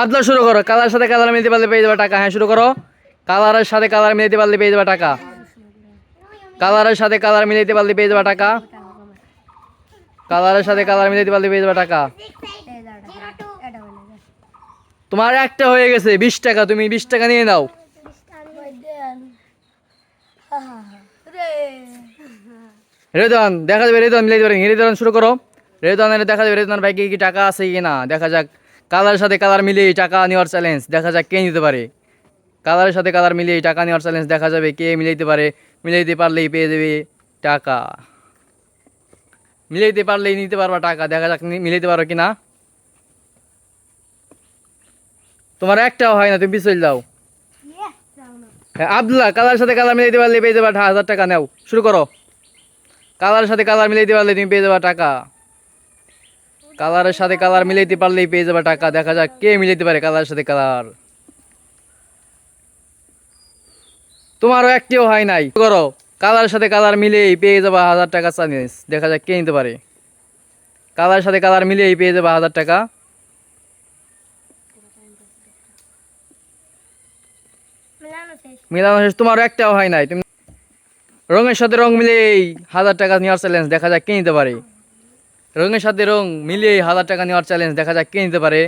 আদলা শুরু করো। কালারের সাথে কালার মিলাতে পারলে পেয়ে যাবে টাকা। হ্যাঁ শুরু করো। কালারের সাথে কালার মিলাতে পারলে পেয়ে যাবে টাকা। কালারের সাথে কালার মিলাতে পারলে পেয়ে যাবে টাকা। কালারের সাথে কালার মিলাতে পারলে পেয়ে যাবে টাকা। তোমার একটা হয়ে গেছে 20 টাকা, তুমি 20 টাকা নিয়ে নাও। রেদন দেখা যাবে, রেদন মিলাইতে পারেন। রেদন শুরু করো। রেদনের দেখা যাবে রেদন ভাই কি টাকা আছে কিনা দেখা যাক। কালারের সাথে কালার মিলিয়ে টাকা নেওয়ার চ্যালেঞ্জ দেখা যাক কে নিতে পারে। কালারের সাথে কালার মিলিয়ে টাকা নেওয়ার চ্যালেঞ্জ দেখা যাবে কে মিলাইতে পারে। মিলাইতে পারলেই পেয়ে যাবে টাকা। মিলাইতে পারলেই নিতে পারবা টাকা। দেখা যাক মিলাইতে পারো কিনা। তোমার একটাও হয় না, তুমি পিছল যাও। আব্দুল্লাহ কালারের সাথে কালার মিলাইতে পারলে পেয়ে যাবা 1000 টাকা। নাও শুরু করো। কালারের সাথে কালার মিলাইতে পারলে তুমি পেয়ে যাবা টাকা। কালারের সাথে কালার মিলাইতে পারলেই পেয়ে যাবা টাকা। দেখা যাক কে মিলাইতে পারে কালারের সাথে কালার। তোমারও একটিও হয় নাই। করো। কালারের সাথে কালার মিলেই পেয়ে যাবা 1000 টাকা চ্যালেঞ্জ। দেখা যাক কে নিতে পারে। কালারের সাথে কালার মিলেই পেয়ে যাবা 1000 টাকা। মিলানো শেষ। তোমারও একটাও হয় নাই। তুমি রঙের সাথে রং মিলেই 1000 টাকা নেওয়ার চ্যালেঞ্জ। দেখা যাক কে নিতে পারে। রঙের সাথে রং মিলিয়ে 1000 টাকা নেওয়ার চ্যালেঞ্জ। দেখা যাক কে নিতে পারে।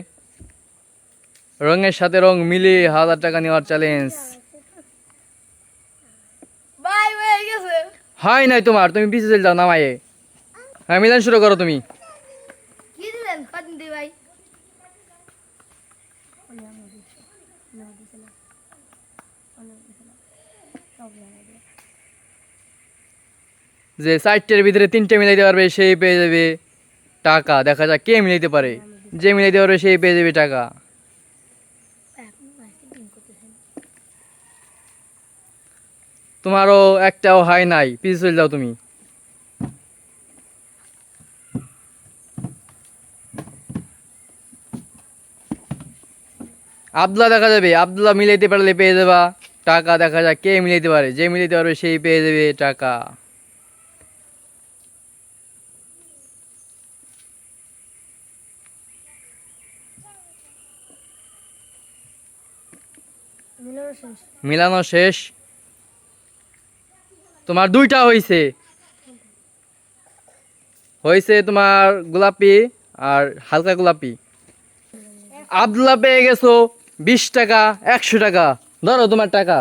রঙের সাথে রং মিলিয়ে 1000 টাকা নেওয়ার চ্যালেঞ্জ। হয় নাই তোমার, তুমি পিছিয়ে চলে যাও নামায়ে। হ্যাঁ মিলান শুরু করো তুমি। যে 4টের ভিতরে 3টে মিলাইতে পারবে সেই পেয়ে যাবে টাকা। দেখা যাক কে মিলাইতে পারে। যে মিলাইতে পারবে সেই পেয়ে যাবে টাকা। তোমারও একটাও হয় নাই, পিছিয়ে চলে যাও তুমি। আব্দুল্লাহ দেখা যাবে। আব্দুল্লাহ মিলাইতে পারলে পেয়ে যাবা টাকা। দেখা যাক কে মিলাইতে পারে। যে মিলাইতে পারবে সেই পেয়ে যাবে টাকা। মিলানো শেষ। তোমার 2টা হয়েছে। হয়েছে তোমার গোলাপি আর হালকা গোলাপি। আব্দুল্লাহ পেয়ে গেছো 20 টাকা, 100 টাকা। ধরো তোমার টাকা।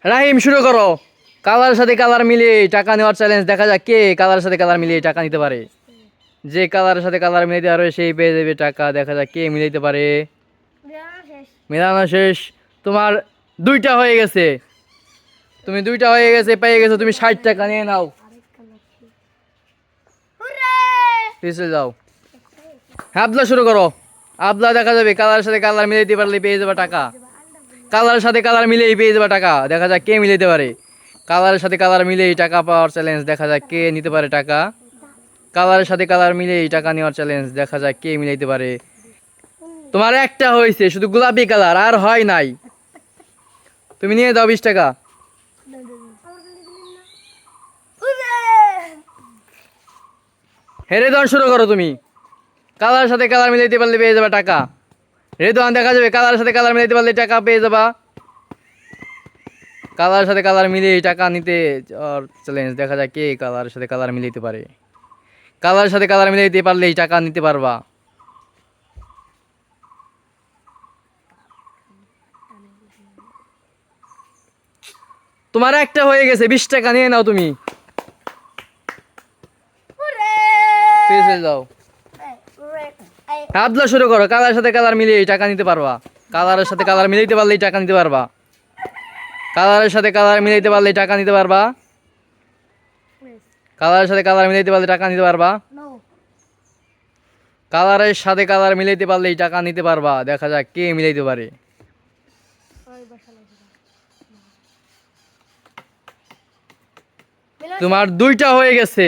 রাহিম শুরু করো। কালারের সাথে কালার মিলিয়ে টাকা নেওয়ার চ্যালেঞ্জ। দেখা যাক কে কালারের সাথে কালার মিলিয়ে টাকা নিতে পারে। যে কালারের সাথে কালার মিলাইতে পারবে সেই পেয়ে যাবে টাকা। দেখা যাক কে মিলাইতে পারে। মিলানো শেষ। তোমার 2টা হয়ে গেছে। তুমি 2টা হয়ে গেছে পেয়ে গেছো। তুমি 60 টাকা নিয়ে নাও। পিছিয়ে যাও। আব্দুল্লাহ শুরু করো। আব্দুল্লাহ দেখা যাবে কালারের সাথে কালার মিলাইতে পারলে পেয়ে যাবে টাকা। কালারের সাথে কালার মিলেই পেয়ে যাবে টাকা। দেখা যাক কে মিলাইতে পারে। কালারের সাথে কালার মিলেই টাকা পাওয়ার চ্যালেঞ্জ। দেখা যাক কে নিতে পারে টাকা। কালারের সাথে কালার মিলেই টাকা নেওয়ার চ্যালেঞ্জ। দেখা যাক কে মিলাইতে পারে। তোমার একটা হয়েছে শুধু গোলাপি কালার, আর হয় নাই। তুমি নিয়ে দাও 20 টাকা। হে রেদওয়ান শুরু করো তুমি। কালারের সাথে কালার মিলাইতে পারলে পেয়ে যাবে টাকা। রেদওয়ান দেখা যাবে কালারের সাথে কালার মিলাইতে পারলে টাকা পেয়ে যাবা। কালারের সাথে কালার মিলিয়ে টাকা নিতে চ্যালেঞ্জ। দেখা যায় কে কালারের সাথে কালার মিলাইতে পারে। কালারের সাথে কালার মিলাইতে পারলেই টাকা নিতে পারবা। তোমার একটা হয়ে গেছে 20 টাকা নিয়ে নাও তুমি। পেয়ে যাও। আব্দুল্লাহ শুরু করো। কালারের সাথে কালার মিলিয়ে টাকা নিতে পারবা। কালারের সাথে কালার মিলাইতে পারলেই টাকা নিতে পারবা। কালারের সাথে কালার মিলাইতে পারলেই টাকা নিতে পারবা। কালারের সাথে কালার মিলাইতে পারলে টাকা নিতে পারবা। কালারের সাথে কালার মিলাইতে পারলেই টাকা নিতে পারবা। দেখা যাক কে মিলাইতে পারে। তোমার 2টা হয়ে গেছে।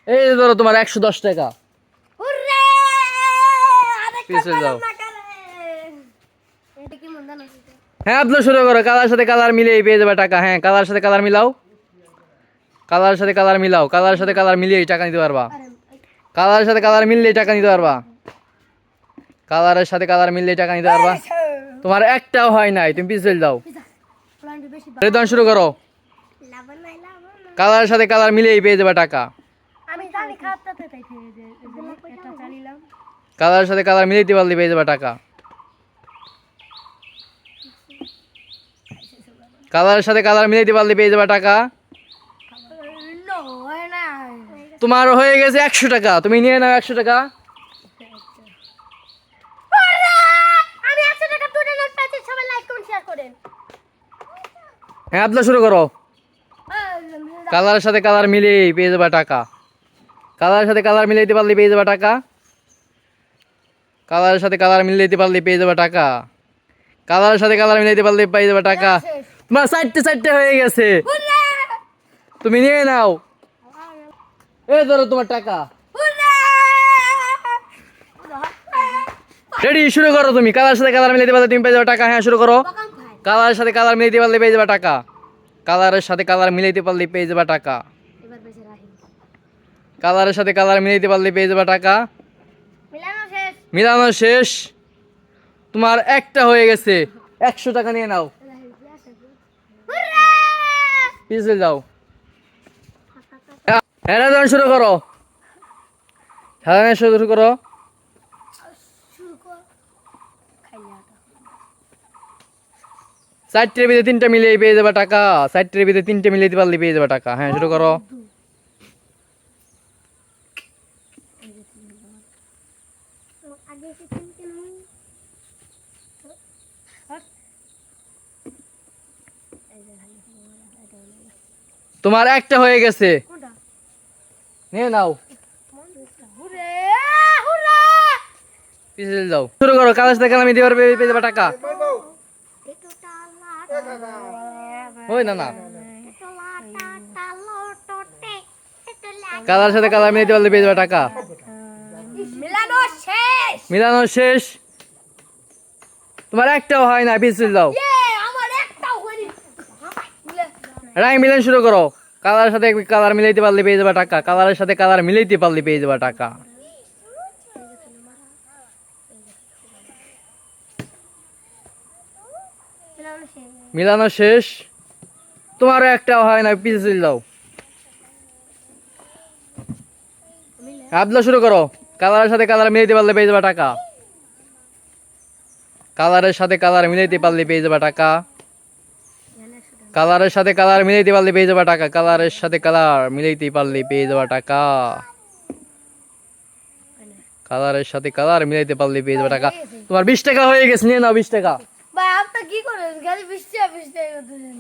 এই ধরো তোমার 110 টাকা। পিছিয়ে যাও। হ্যাঁ আপলো শুরু করো, কালার সাথে কালার মিলিয়ে পেয়ে যাবে টাকা। হ্যাঁ কালার সাথে কালার মিলাও, কালার সাথে কালার মিলাও, কালার সাথে কালার মিলিয়েই টাকা নিতে পারবা। কালারের সাথে কালার মিললেই টাকা নিতে পারবা, কালারের সাথে কালার মিললেই টাকা নিতে পারবা। তোমার একটাও হয় নাই, তুমি পিছল দাও। রেদন শুরু করো, কালারের সাথে কালার মিলিয়েই পেয়ে যাবে টাকা। কালারের সাথে কালার মিলাইতে পারলে পেয়ে যাবে টাকা। কালারের সাথে কালার মিলাইতে পারলে পেয়ে যাবে টাকা। তোমার হয়ে গেছে 100 টাকা, তুমি নিয়ে নাও 100 টাকা। হ্যাঁ আপনি শুরু করো, কালারের সাথে কালার মিলিয়ে পেয়ে যাবে টাকা। কালারের সাথে কালার মিলাইতে পারলে পেয়ে যাবে টাকা। কালারের সাথে কালার মিলাইতে পারলে পেয়ে যাবে টাকা। কালারের সাথে কালার মিলাইতে পারলে পেয়ে যাবে টাকা। তোমার 4টে হয়ে গেছে, তুমি নিয়ে নাও। এই ধরো তোমার টাকা। রেডি, শুরু করো তুমি। কালারের সাথে কালার মিলাইতে পারলে তুমি পেয়ে যাবে টাকা। হ্যাঁ শুরু করো, কালারের সাথে কালার মিলাইতে পারলে পেয়ে যাবে টাকা। কালারের সাথে কালার মিলাইতে পারলে পেয়ে যাবে টাকা। কালারের সাথে কালার মিলাইতে পারলে পেয়ে যাবে টাকা। মিলানো শেষ, তোমার একটা হয়ে গেছে। 100 টাকা নিয়ে নাও, পিছলে যাও। হ্যাঁ রাজন শুরু করো, সাজানো শুরু করো। 4টের ভিতরে 3টা মিলিয়ে পেয়ে যাবে টাকা। 4টের ভিতরে 3টে মিলিয়ে পারলে পেয়ে যাবে টাকা। হ্যাঁ শুরু করো। তোমার একটা হয়ে গেছে, নিয়ে নাও, পিছলে যাও। শুরু করো, কালার সাথে কালার মিলিয়ে পেয়ে যাবে টাকা। ওই না না, কালার সাথে কালার মিলাইতে পারলে পেয়ে যাবে টাকা। মিলানো শেষ, তোমার একটাও হয় না, পিছলে যাও। রাই মিলান শুরু করো, কালারের সাথে কালার মিলাইতে পারলে পেয়ে যাবে টাকা। কালারের সাথে কালার মিলাইতে পারলে পেয়ে যাবে টাকা। মিলানো শেষ, তোমারও একটাও হয় না, পিছলে যাও। আবলা শুরু করো, কালারের সাথে কালার মিলাইতে পারলে পেয়ে যাবে টাকা। কালারের সাথে কালার মিলাইতে পারলে পেয়ে যাবে টাকা। কালারের সাথে কালার মিলাইতে পারলে পেয়ে যাবে টাকা। কালারের সাথে কালার মিলাইতে পারলে পেয়ে যাবে টাকা। কালারের সাথে কালার মিলাইতে পারলে পেয়ে যাবে টাকা। তোমার 20 টাকা হয়ে গেছে, নিয়ে নাও 20 টাকা। ভাই আপনি কি করেন? খালি 20 টাকা করতেছেন।